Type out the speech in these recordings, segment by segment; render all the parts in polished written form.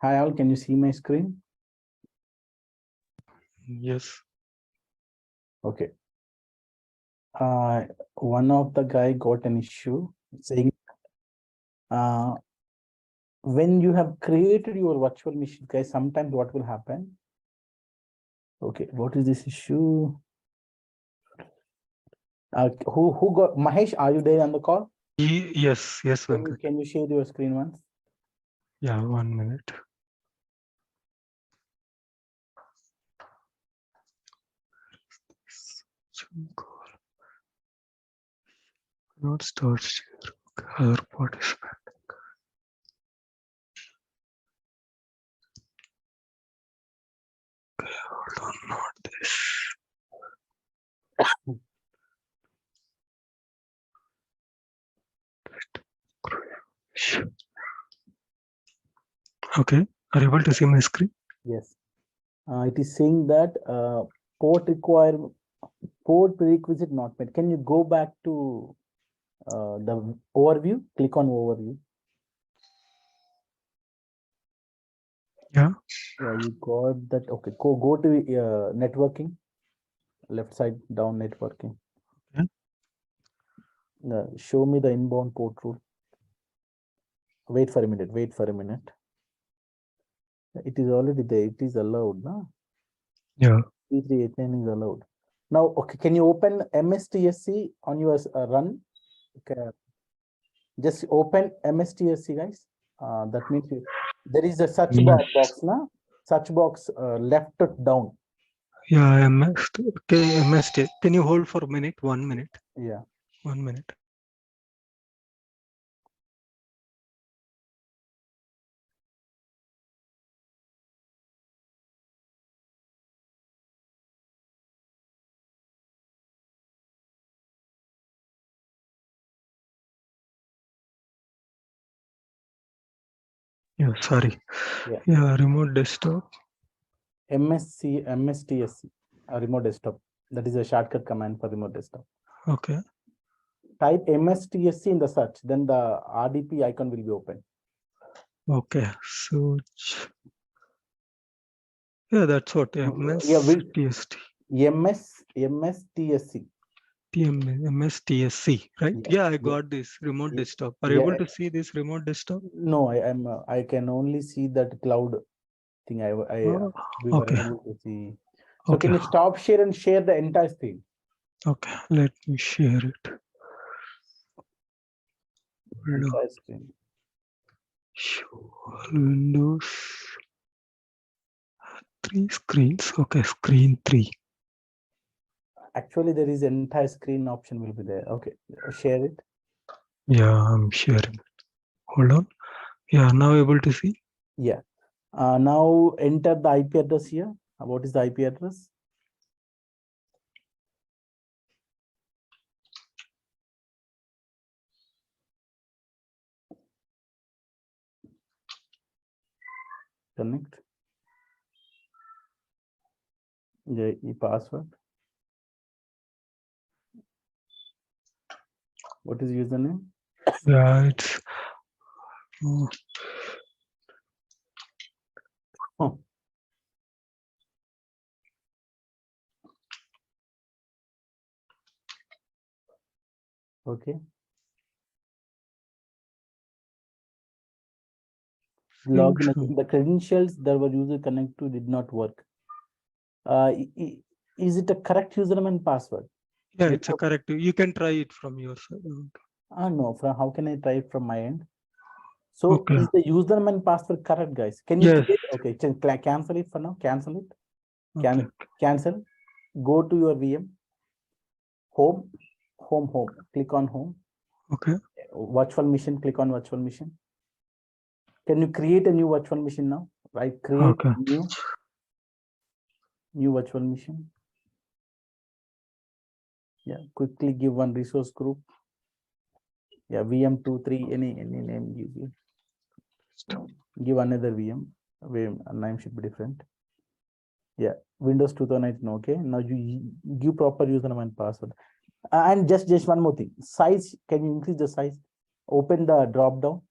Hi all, can you see my screen? Yes. Okay. One of the guy got an issue saying when you have created your virtual machine, guys, sometimes what will happen? Okay, what is this issue? Who got Mahesh? Are you there on the call? Yes, Venkat. Can you share your screen once? Yeah, 1 minute. Not start share. Other participant. Okay, hold on, not this. Okay, are you able to see my screen? Yes. It is saying that port prerequisite not met. Can you go back to the overview? Click on overview. Yeah. Yeah, you got that. Okay, go to networking. Left side down, networking. Okay. Show me the inbound port rule. Wait for a minute. Wait for a minute. It is already there. It is allowed, no? Yeah. 3389 is allowed. Now, okay, can you open MSTSC on your run? Okay. Just open MSTSC, guys. That means there is a search box, na? Search box left down. Yeah, okay, MST. Can you hold for a minute? 1 minute. Yeah. 1 minute. Yeah, sorry. Yeah, remote desktop. MSTSC, remote desktop. That is a shortcut command for remote desktop. Okay. Type MSTSC in the search, then the RDP icon will be open. Okay, so yeah, that's what MSTSC. MSTSC. MSTSC, right? Yeah, I got this remote desktop. Are you able to see this remote desktop? No, I can only see that cloud thing. We were able to see. So can you stop share and share the entire screen? Okay, let me share it. Entire screen. Show Windows 3 screens. Okay, screen 3. Actually, there is an entire screen option will be there. Okay, share it. Yeah, I'm sharing it. Hold on. Yeah, now able to see. Yeah. Now enter the IP address here. What is the IP address? Connect. The password. What is username? Yeah, it's okay. Login. The credentials that were user connect to did not work. Is it a correct username and password? Yeah, it's a correct. You can try it from your side. No, how can I try it from my end? So is the username and password correct, guys? Can you create? Okay, cancel it for now. Cancel it. Cancel. Go to your VM. Home. Click on home. Okay. Virtual machine. Click on virtual machine. Can you create a new virtual machine now? Right. Create new virtual machine. Yeah. Quickly give one resource group. Yeah. VM23. Any name you give. Give another VM. Name should be different. Yeah. Windows 2019. Okay. Now you give proper username and password. And just one more thing. Size, can you increase the size? Open the drop down.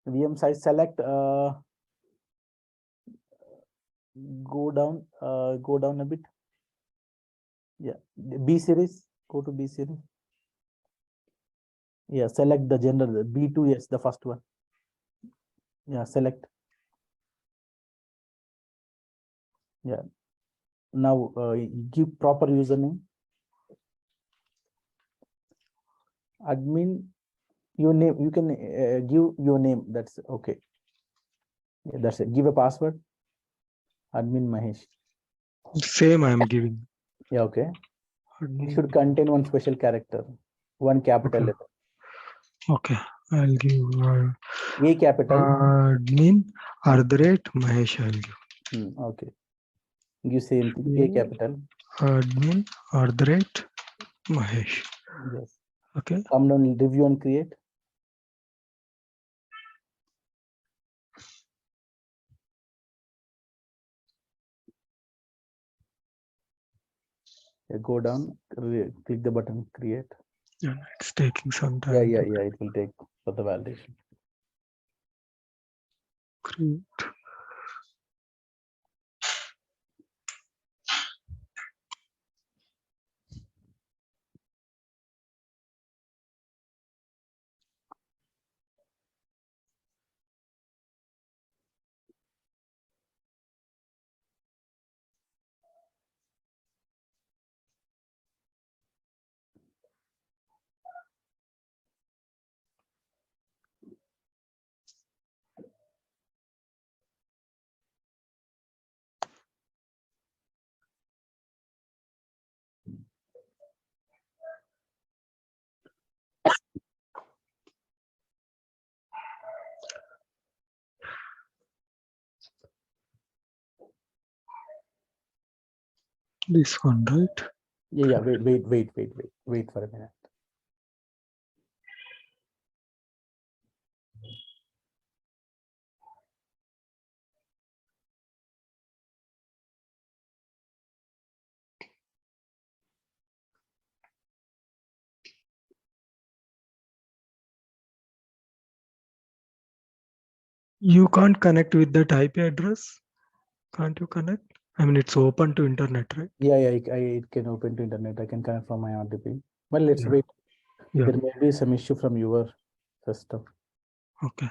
VM size, select, go down a bit. Yeah, B series, go to B series. Yeah, select the general, B2, yes, the first one. Yeah, select. Yeah. Now give proper username. Admin, your name, you can give your name, that's okay. Yeah, that's it. Give a password. Admin Mahesh. Same I am giving. Yeah, okay. It should contain one special character, one capital letter. Okay, I'll give A capital. admin @Mahesh. I'll give. Okay. Give same thing. A capital. Admin @Mahesh. Yes. Okay. Come down, review and create. Yeah, go down, click the button, create. Yeah, it's taking some time. Yeah, it will take for the validation. Create. This one, right? Yeah, wait for a minute. You can't connect with that IP address. Can't you connect? I mean, it's open to internet, right? Yeah, it can open to internet. I can connect from my RDP. Well, let's wait. Yeah. There may be some issue from your system. Okay.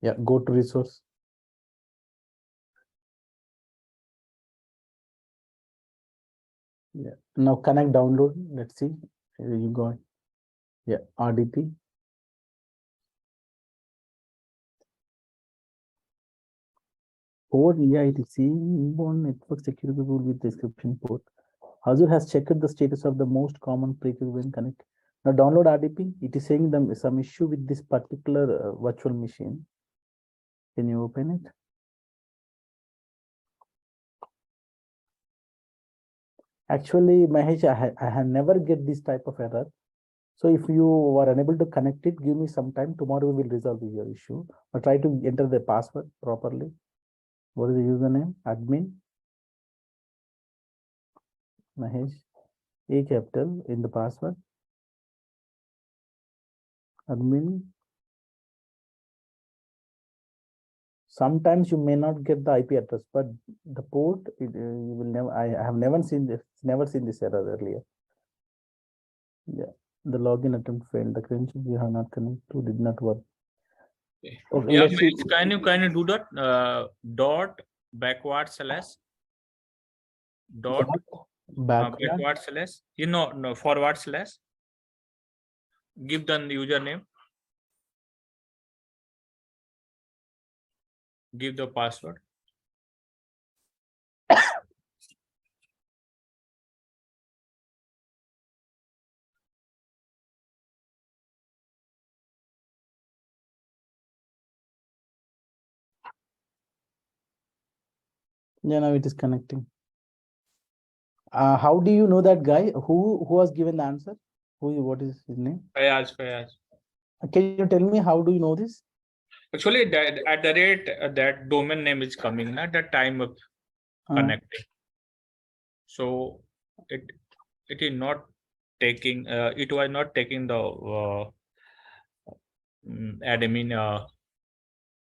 Yeah, go to resource. Yeah, now connect download. Let's see. You got, yeah, RDP. Port, yeah, it is seeing inbound network security rule with description port. Azure has checked the status of the most common prerequisite when connect. Now download RDP. It is saying them some issue with this particular virtual machine. Can you open it? Actually, Mahesh, I have never get this type of error. So if you are unable to connect it, give me some time. Tomorrow we will resolve your issue. But try to enter the password properly. What is the username? Admin Mahesh. A capital in the password. Admin. Sometimes you may not get the IP address, but the port you will never. I have never seen this error earlier. Yeah, the login attempt failed. The credentials you have not connected to did not work. Okay, Yeah, let's see. can you do that? Dot backward slash dot backward slash, no, forward slash. Give the username. Give the password. Yeah, now it is connecting. How do you know that guy? Who was given the answer? What is his name? Fayaz. Can you tell me how do you know this? Actually, that at the rate that domain name is coming, at the time of connecting. So it is not taking. It was not taking the admin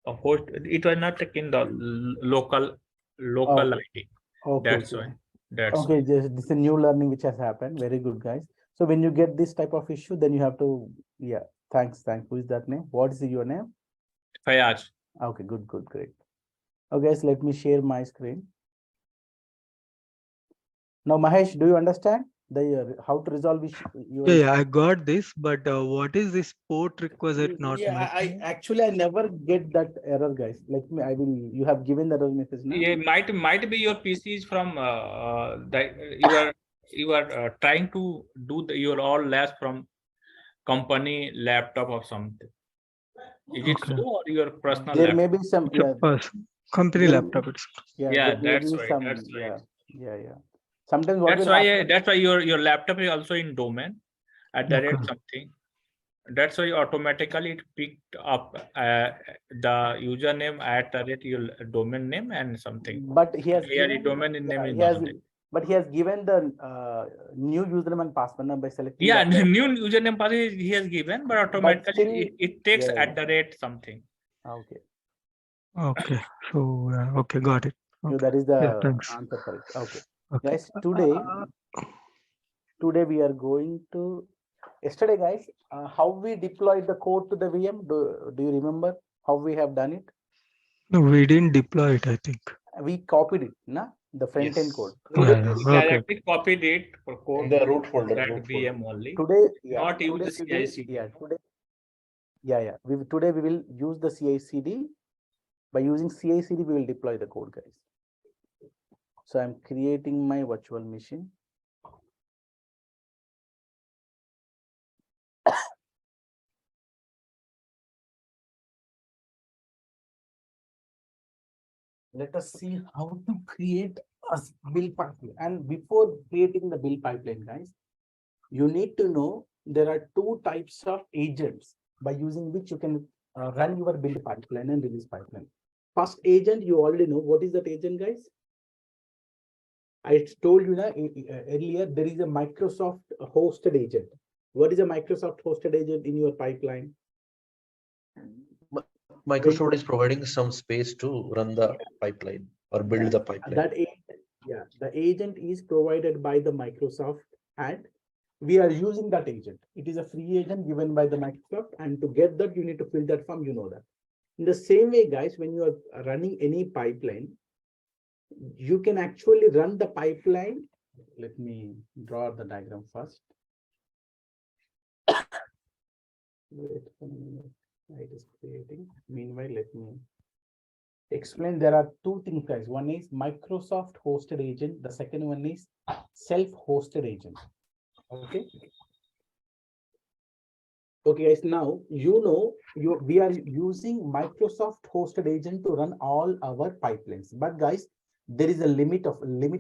host. It was not taking the local ID. Okay, That's okay. why. That's Okay, this is a new learning which has happened. Very good, guys. So when you get this type of issue, then you have to, yeah, thanks. Who is that name? What is your name? Fayaz. Okay, good, great. Okay, guys, let me share my screen. Now, Mahesh, do you understand the how to resolve issue? Yeah, I got this, but what is this port requisite not Yeah, matching? I never get that error, guys. Let me. I will. You have given the error message now. Yeah, might be your PC is from you are trying to do your all labs from company laptop or something. Is it so, or your personal There laptop? may be some. It's a company laptop. It's Yeah, there may that's be right. some. That's right. Yeah. Sometimes what That's will happen? why your laptop is also in domain at the rate something. That's why automatically it picked up the username at the rate your domain name and something. But he has given, domain name is he has, not there. but he has given the new username and password by selecting. Yeah, new username password he has given, but automatically it takes at the rate something. Okay. Okay. So okay, got it. Okay. So that is the answer for it. Okay. Okay. Guys, today we are going to. Yesterday, guys, how we deployed the code to the VM? Do you remember how we have done it? No, we didn't deploy it, I think. We copied it, na? The front end code. Today we directly copied it for code in the root folder. that VM only. Today, not use the CI/CD. Today we will use the CI/CD. By using CI/CD, we will deploy the code, guys. So I'm creating my virtual machine. Let us see how to create a build pipeline. And before creating the build pipeline, guys, you need to know there are two types of agents by using which you can run your build pipeline and release pipeline. First agent, you already know. What is that agent, guys? I told you earlier, there is a Microsoft hosted agent. What is a Microsoft hosted agent in your pipeline? Microsoft is providing some space to run the pipeline or build the pipeline. The agent is provided by the Microsoft, and we are using that agent. It is a free agent given by the Microsoft, and to get that, you need to fill that form. You know that. In the same way, guys, when you are running any pipeline, you can actually run the pipeline. Let me draw the diagram first. Wait for a minute. It is creating. Meanwhile, let me explain. There are two things, guys. One is Microsoft hosted agent. The second one is self-hosted agent. Okay. Okay, guys. Now we are using Microsoft hosted agent to run all our pipelines. But guys, there is a limit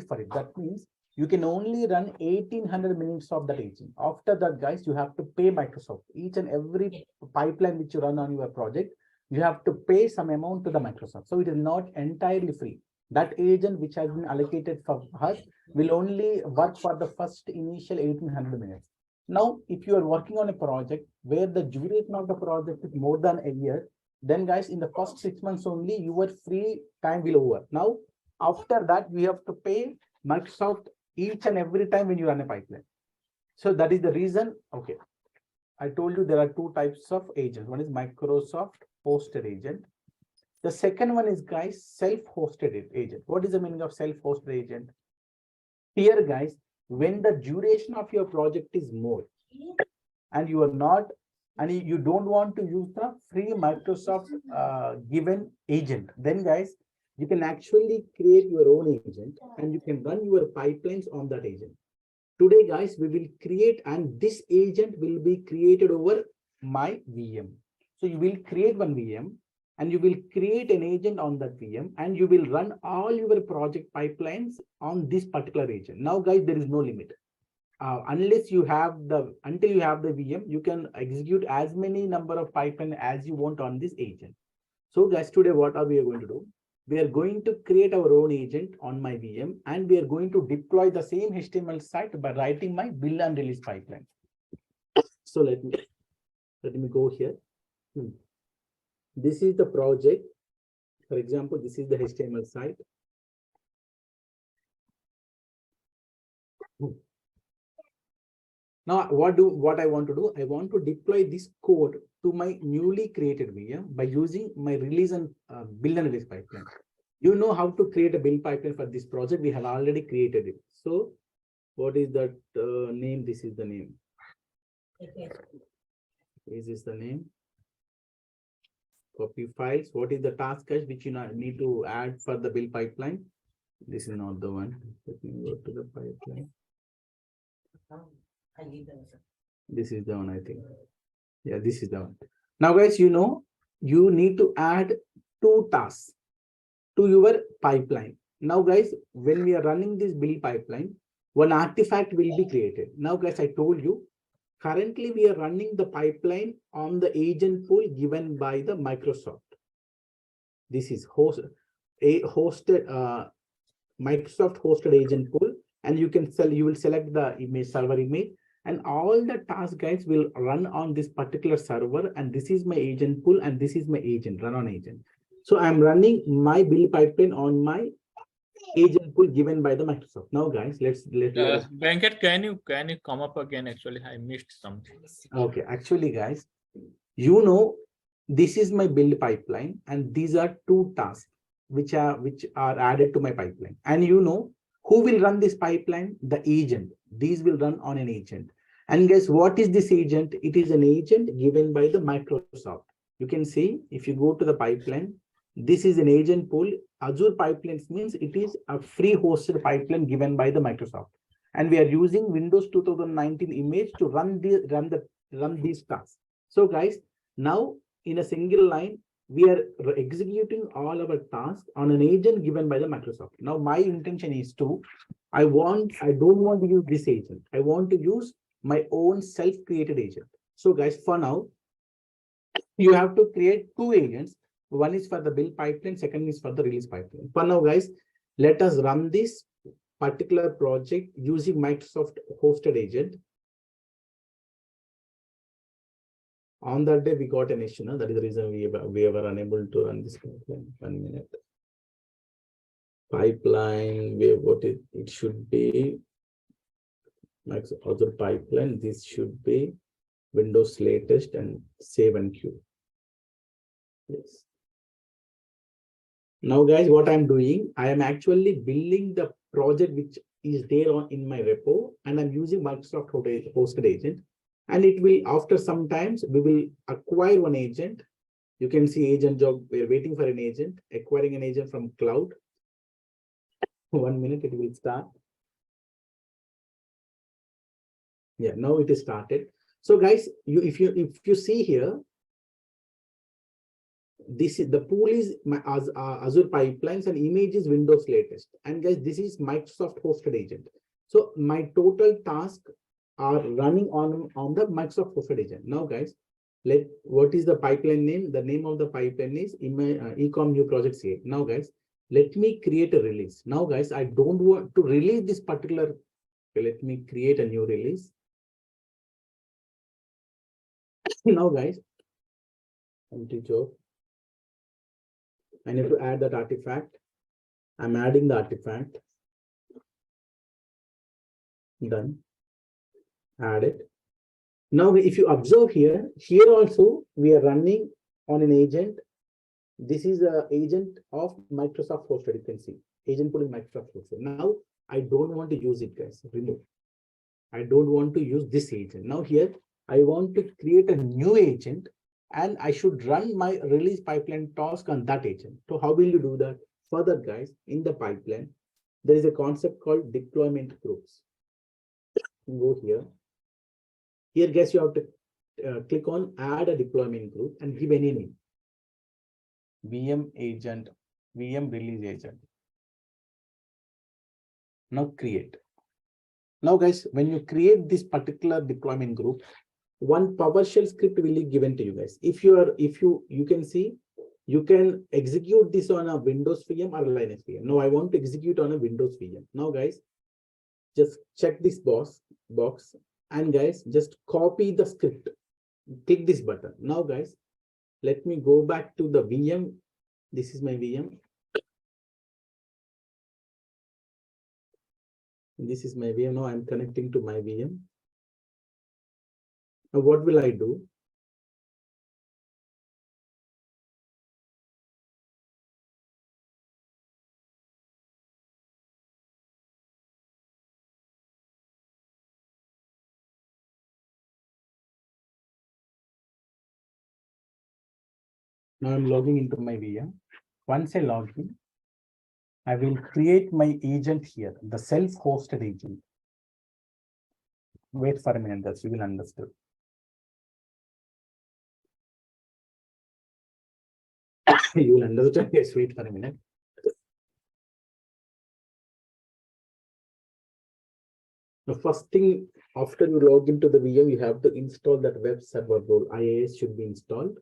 for it. That means you can only run 1800 minutes of that agent. After that, guys, you have to pay Microsoft. Each and every pipeline which you run on your project, you have to pay some amount to the Microsoft. So it is not entirely free. That agent which has been allocated for us will only work for the first initial 1800 minutes. Now, if you are working on a project where the duration of the project is more than a year, then guys, in the first 6 months only, your free time will over. Now, after that, we have to pay Microsoft each and every time when you run a pipeline. So that is the reason. Okay. I told you there are two types of agents. One is Microsoft hosted agent. The second one is, guys, self-hosted agent. What is the meaning of self-hosted agent? Here, guys, when the duration of your project is more and you are not, and you don't want to use the free Microsoft given agent, then guys, you can actually create your own agent and you can run your pipelines on that agent. Today, guys, we will create, and this agent will be created over my VM. So you will create one VM and you will create an agent on that VM and you will run all your project pipelines on this particular agent. Now, guys, there is no limit. Until you have the VM, you can execute as many number of pipeline as you want on this agent. So guys, today what are we going to do? We are going to create our own agent on my VM, and we are going to deploy the same HTML site by writing my build and release pipeline. So let me go here. This is the project. For example, this is the HTML site. Now, what I want to do? I want to deploy this code to my newly created VM by using my release and build and release pipeline. You know how to create a build pipeline for this project. We have already created it. So, what is that name? This is the name. Is this the name? Copy files. What is the task cache which you need to add for the build pipeline? This is not the one. Let me go to the pipeline. This is the one, I think. Yeah, this is the one. Now, guys, you know, you need to add 2 tasks to your pipeline. Now, guys, when we are running this build pipeline, one artifact will be created. Now, guys, I told you, currently we are running the pipeline on the agent pool given by the Microsoft. This is hosted Microsoft hosted agent pool, and you will select the image server image, and all the tasks, guys, will run on this particular server, and this is my agent pool, and this is my agent, run on agent. So I'm running my build pipeline on my agent pool given by the Microsoft. Now, guys, let's Venkat, can you come up again? Actually, I missed something. Okay, actually, guys, you know, this is my build pipeline, and these are 2 tasks which are added to my pipeline. And you know who will run this pipeline? The agent. These will run on an agent. And guys, what is this agent? It is an agent given by the Microsoft. You can see if you go to the pipeline, this is an agent pool. Azure pipelines means it is a free hosted pipeline given by the Microsoft. And we are using Windows 2019 image to run these tasks. So guys, now in a single line, we are executing all our tasks on an agent given by the Microsoft. Now, my intention is I don't want to use this agent. I want to use my own self-created agent. So guys, for now, you have to create 2 agents. One is for the build pipeline, second is for the release pipeline. For now, guys, let us run this particular project using Microsoft hosted agent. On that day, we got an issue. No? That is the reason we were unable to run this pipeline. 1 minute. Pipeline, it should be Microsoft Azure pipeline. This should be Windows latest and save and queue. Yes. Now, guys, what I'm doing, I am actually building the project which is there in my repo, and I'm using Microsoft hosted agent. And it will, after some times, we will acquire one agent. You can see agent job. We're waiting for an agent, acquiring an agent from cloud. 1 minute, it will start. Yeah, now it is started. So guys, if you see here, this is the pool is my Azure pipelines, and image is Windows latest. And guys, this is Microsoft hosted agent. So my total task are running on the Microsoft hosted agent. Now, guys, what is the pipeline name? The name of the pipeline is 𝐒𝐔𝐁 new project CA. Now, guys, let me create a release. Now, guys, I don't want to release this particular. Okay, let me create a new release. Now, guys, empty job. I need to add that artifact. I'm adding the artifact. Done. Add it. Now, if you observe here also we are running on an agent. This is an agent of Microsoft hosted. You can see agent pool in Microsoft hosted. Now, I don't want to use it, guys. Remove. I don't want to use this agent. Now, here I want to create a new agent, and I should run my release pipeline task on that agent. So how will you do that? Further, guys, in the pipeline, there is a concept called deployment groups. Go here. Here, guys, you have to click on add a deployment group and give any name. VM agent, VM release agent. Now create. Now, guys, when you create this particular deployment group, one PowerShell script will be given to you guys. You can see You can execute this on a Windows VM or Linux VM. No, I want to execute on a Windows VM. Now, guys, just check this box, and guys, just copy the script. Click this button. Now, guys, let me go back to the VM. This is my VM. This is my VM. Now I'm connecting to my VM. Now, what will I do? Now I'm logging into my VM. Once I log in, I will create my agent here, the self-hosted agent. Wait for a minute, that you will understand. You will understand. Yes, wait for a minute. The first thing after you log into the VM, you have to install that web server role. IIS should be installed.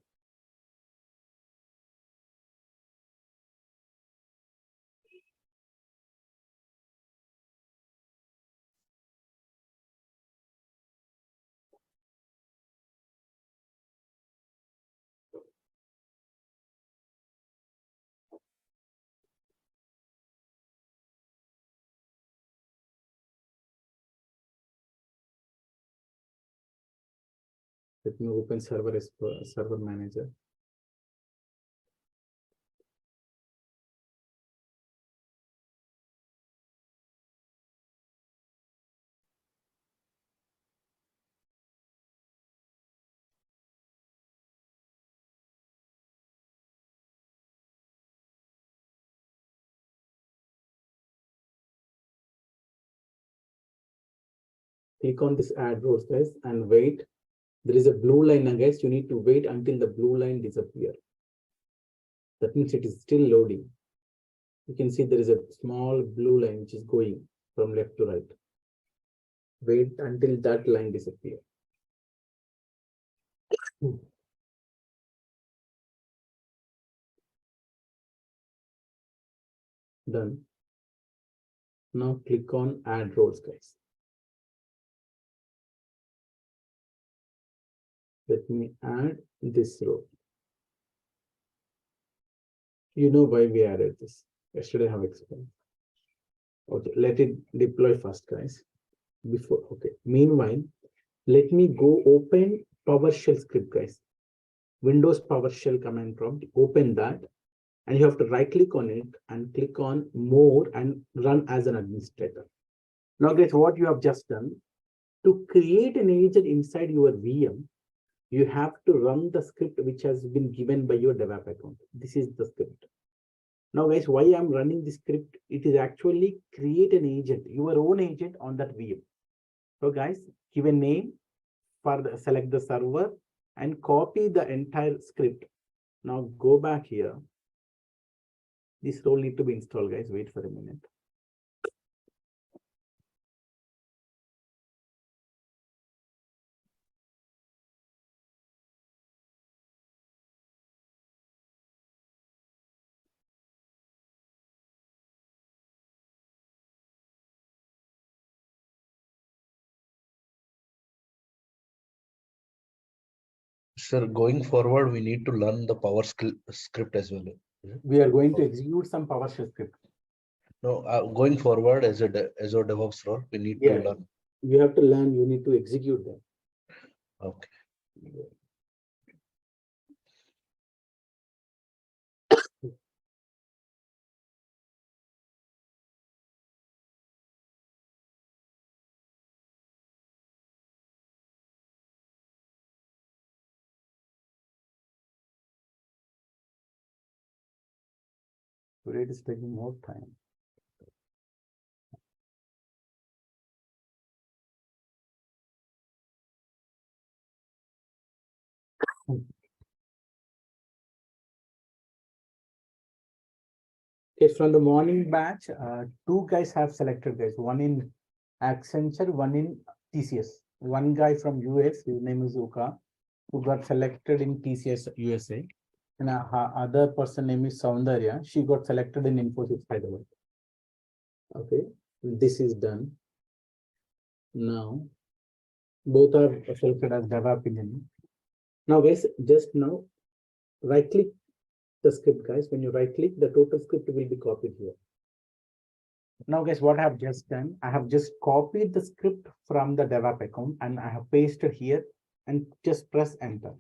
Let me open server as server manager. Click on this add rows, guys, and wait. There is a blue line, and guys, you need to wait until the blue line disappears. That means it is still loading. You can see there is a small blue line which is going from left to right. Wait until that line disappears. Done. Now click on add rows, guys. Let me add this row. You know why we added this. Yesterday I have explained. Okay, let it deploy first, guys. Meanwhile, let me go open PowerShell script, guys. Windows PowerShell command prompt, open that, and you have to right click on it and click on more and run as an administrator. Now, guys, what you have just done, to create an agent inside your VM, you have to run the script which has been given by your DevOps account. This is the script. Now, guys, why I'm running this script? It is actually create an agent, your own agent on that VM. So, guys, give a name for select the server and copy the entire script. Now go back here. This role need to be installed, guys. Wait for a minute. Sir, going forward, we need to learn the script as well. We are going to execute some PowerShell script. No, going forward as a Azure DevOps role, we need to learn. You have to learn. You need to execute them. Okay. Today it is taking more time. Okay, from the morning batch, two guys have selected, guys. One in Accenture, one in TCS. One guy from US, his name is Uka, who got selected in TCS USA. And other person name is Soundarya. She got selected in Infosys Hyderabad. Okay, this is done. Now, both are selected as DevOps engineer. Now, guys, just now, right click the script, guys. When you right click, the total script will be copied here. Now, guys, what I have just done, I have just copied the script from the DevOps account and I have pasted here and just press enter.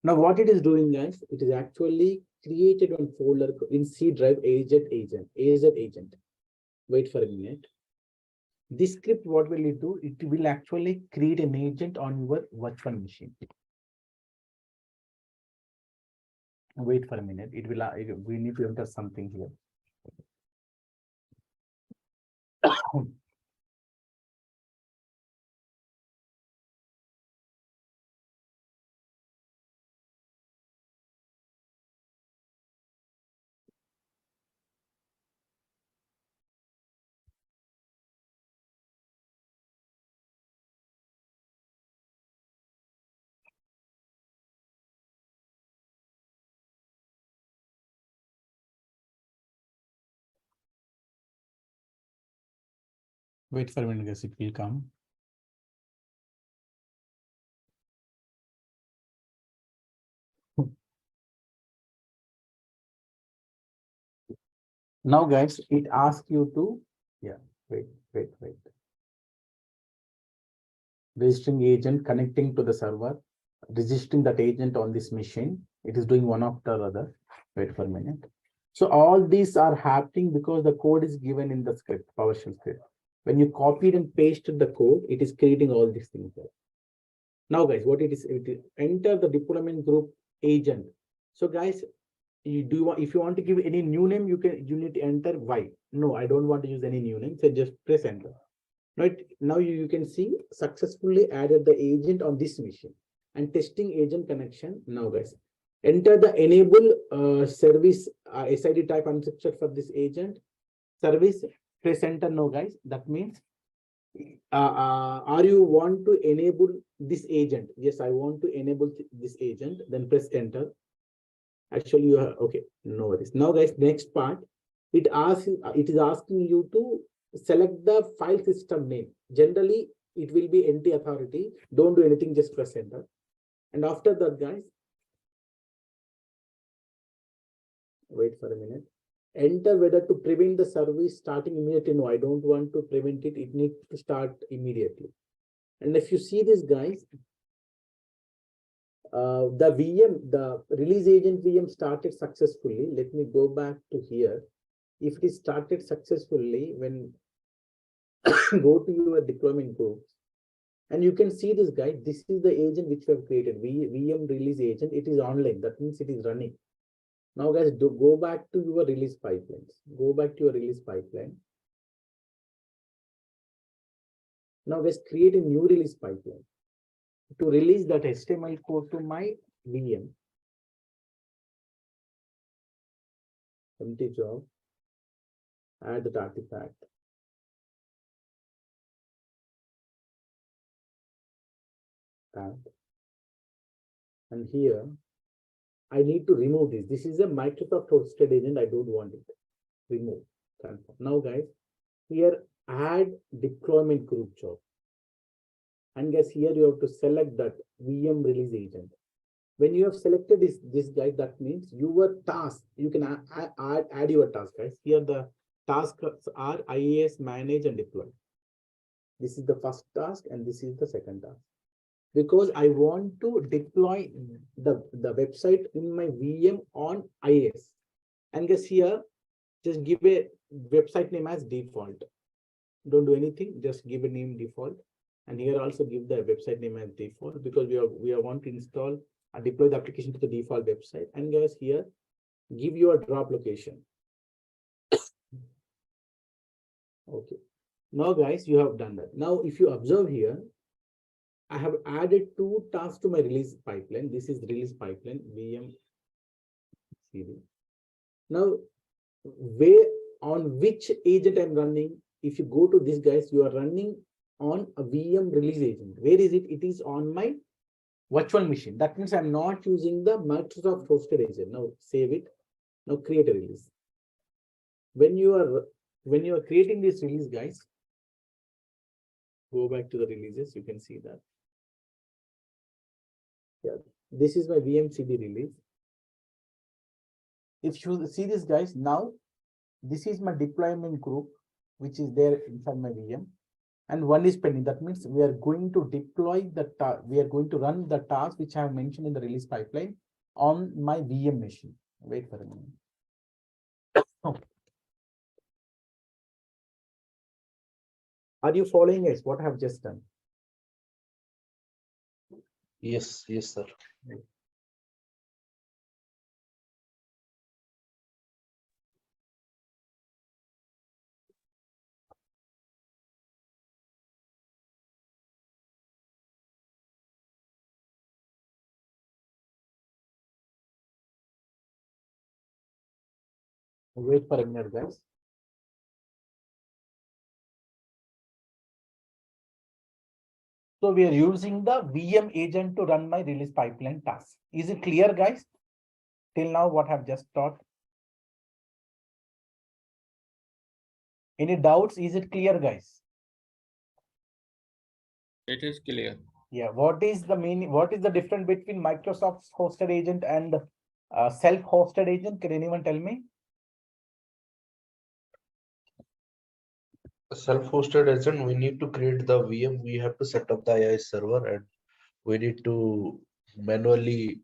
Now, what it is doing, guys, it is actually created one folder in C drive 𝐒𝐵𝐺𝐻. Wait for a minute. This script, what will it do? It will actually create an agent on your virtual machine. Wait for a minute. It will. We need to enter something here. Wait for a minute, guys. It will come. Now, guys, it asks you to, wait. Registering agent, connecting to the server, registering that agent on this machine. It is doing one after the other. Wait for a minute. So all these are happening because the code is given in the script, PowerShell script. When you copied and pasted the code, it is creating all these things there. Now, guys, what it is enter the deployment group agent. So, guys, if you want to give any new name, you need to enter Y. No, I don't want to use any new name. So just press enter. Right now, you can see successfully added the agent on this machine and testing agent connection. Now, guys, enter the enable service SID type unstructured for this agent service. Press enter. No, guys, that means are you want to enable this agent? Yes, I want to enable this agent. Then press enter. Actually, you are okay. No worries. Now, guys, next part, it is asking you to select the file system name. Generally, it will be NT authority. Don't do anything, just press enter. And after that, guys, wait for a minute. Enter whether to prevent the service starting immediately. No, I don't want to prevent it. It needs to start immediately. And if you see this, guys, the VM, the release agent VM started successfully. Let me go back to here. If it is started successfully, when go to your deployment groups, and you can see this, guy. This is the agent which we have created. VM release agent. It is online. That means it is running. Now, guys, go back to your release pipelines. Go back to your release pipeline. Now, guys, create a new release pipeline to release that HTML code to my VM. Empty job. Add the artifact. Add. And here, I need to remove this. This is a Microsoft hosted agent. I don't want it. Remove. Confirm. Now, guys, here add deployment group job. And guys, here you have to select that VM release agent. When you have selected this guy, that means your task, you can add your task, guys. Here the tasks are IAS, manage, and deploy. This is the first task, and this is the second task. Because I want to deploy the website in my VM on IAS. And guys, here, just give a website name as default. Don't do anything, just give a name default. And here also give the website name as default, because we want to install and deploy the application to the default website. And guys, here, give your drop location. Okay. Now, guys, you have done that. Now, if you observe here, I have added 2 tasks to my release pipeline. This is the release pipeline, VM CD. Now, on which agent I'm running? If you go to this, guys, you are running on a VM release agent. Where is it? It is on my virtual machine. That means I'm not using the Microsoft hosted agent. Now save it. Now create a release. When you are creating this release, guys, go back to the releases. You can see that. Yeah, this is my VM CD release. If you see this, guys, now this is my deployment group, which is there inside my VM, and one is pending. That means we are going to deploy we are going to run the task which I have mentioned in the release pipeline on my VM machine. Wait for a minute. Okay. Are you following us? What I have just done? Yes, sir. Wait for a minute, guys. So we are using the VM agent to run my release pipeline task. Is it clear, guys? Till now, what I've just taught. Any doubts? Is it clear, guys? It is clear. Yeah. What is the meaning? What is the difference between Microsoft's hosted agent and self-hosted agent? Can anyone tell me? Self-hosted agent, we need to create the VM. We have to set up the AI server, and we need to manually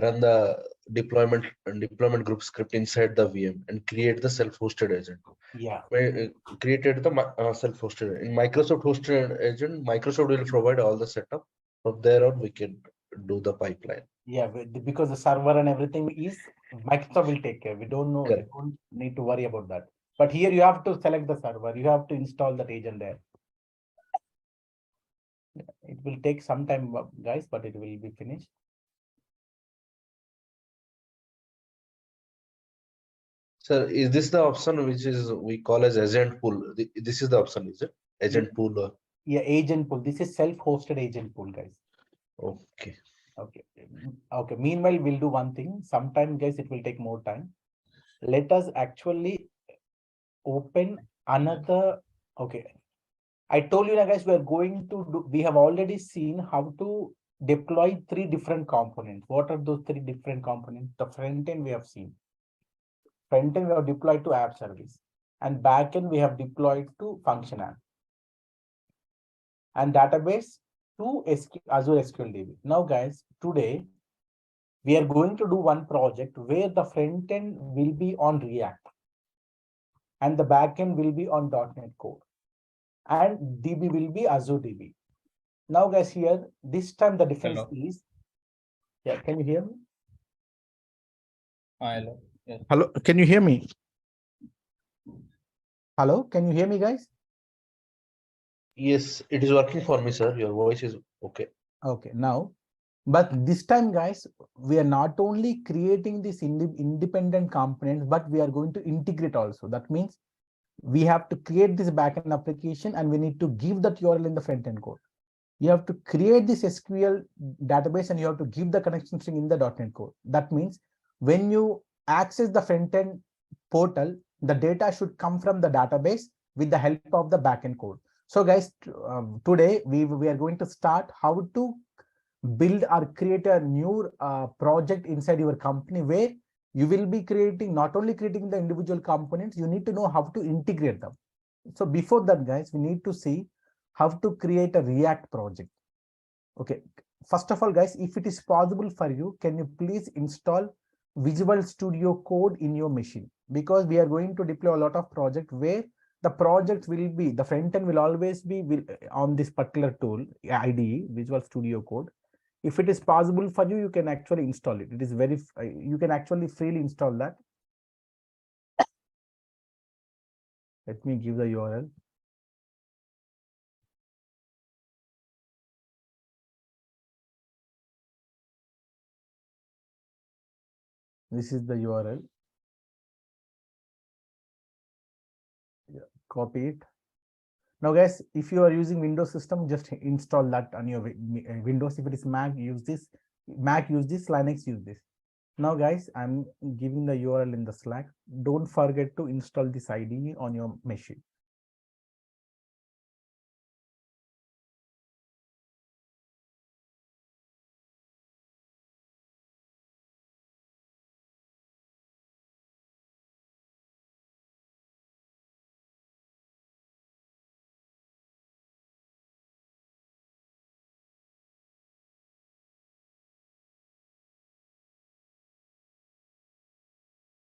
run the deployment group script inside the VM and create the self-hosted agent. Yeah. We created the self-hosted. In Microsoft hosted agent, Microsoft will provide all the setup. From there on, we can do the pipeline. Yeah, because the server and everything is Microsoft will take care. We don't know. Correct. We don't need to worry about that. But here you have to select the server. You have to install that agent there. It will take some time, guys, but it will be finished. Sir, is this the option which is we call as agent pool? This is the option, is it? Agent pool. Yeah, agent pool. This is self-hosted agent pool, guys. Okay. Okay. Okay. Meanwhile, we'll do one thing. Sometime, guys, it will take more time. Let us actually open another. Okay. I told you, guys, we are going to do. We have already seen how to deploy 3 different components. What are those 3 different components? The front end we have seen. Front end we have deployed to app service, and back end we have deployed to function app, and database to Azure SQL DB. Now, guys, today we are going to do one project where the front end will be on React and the back end will be on .NET Core, and DB will be Azure DB. Now, guys, here this time the difference is. Yeah, can you hear me? Hello. Yes. Hello, can you hear me? Hello, can you hear me, guys? Yes, it is working for me, sir. Your voice is okay. Okay, now, but this time, guys, we are not only creating this independent components, but we are going to integrate also. That means we have to create this backend application and we need to give that URL in the front end code. You have to create this SQL database and you have to give the connection string in the .NET code. That means when you access the front end portal, the data should come from the database with the help of the backend code. So, guys, today we are going to start how to build or create a new project inside your company where you will be creating, not only creating the individual components, you need to know how to integrate them. So before that, guys, we need to see how to create a React project. Okay, first of all, guys, if it is possible for you, can you please install Visual Studio Code in your machine? Because we are going to deploy a lot of projects where the project will be, the front end will always be on this particular tool, IDE, Visual Studio Code. If it is possible for you, you can actually install it. It is very, you can actually freely install that. Let me give the URL. This is the URL. Yeah, copy it. Now guys, if you are using Windows system, just install that on your Windows. If it is Mac, use this. Mac, use this. Linux, use this. Now guys, I'm giving the URL in the Slack. Don't forget to install this IDE on your machine.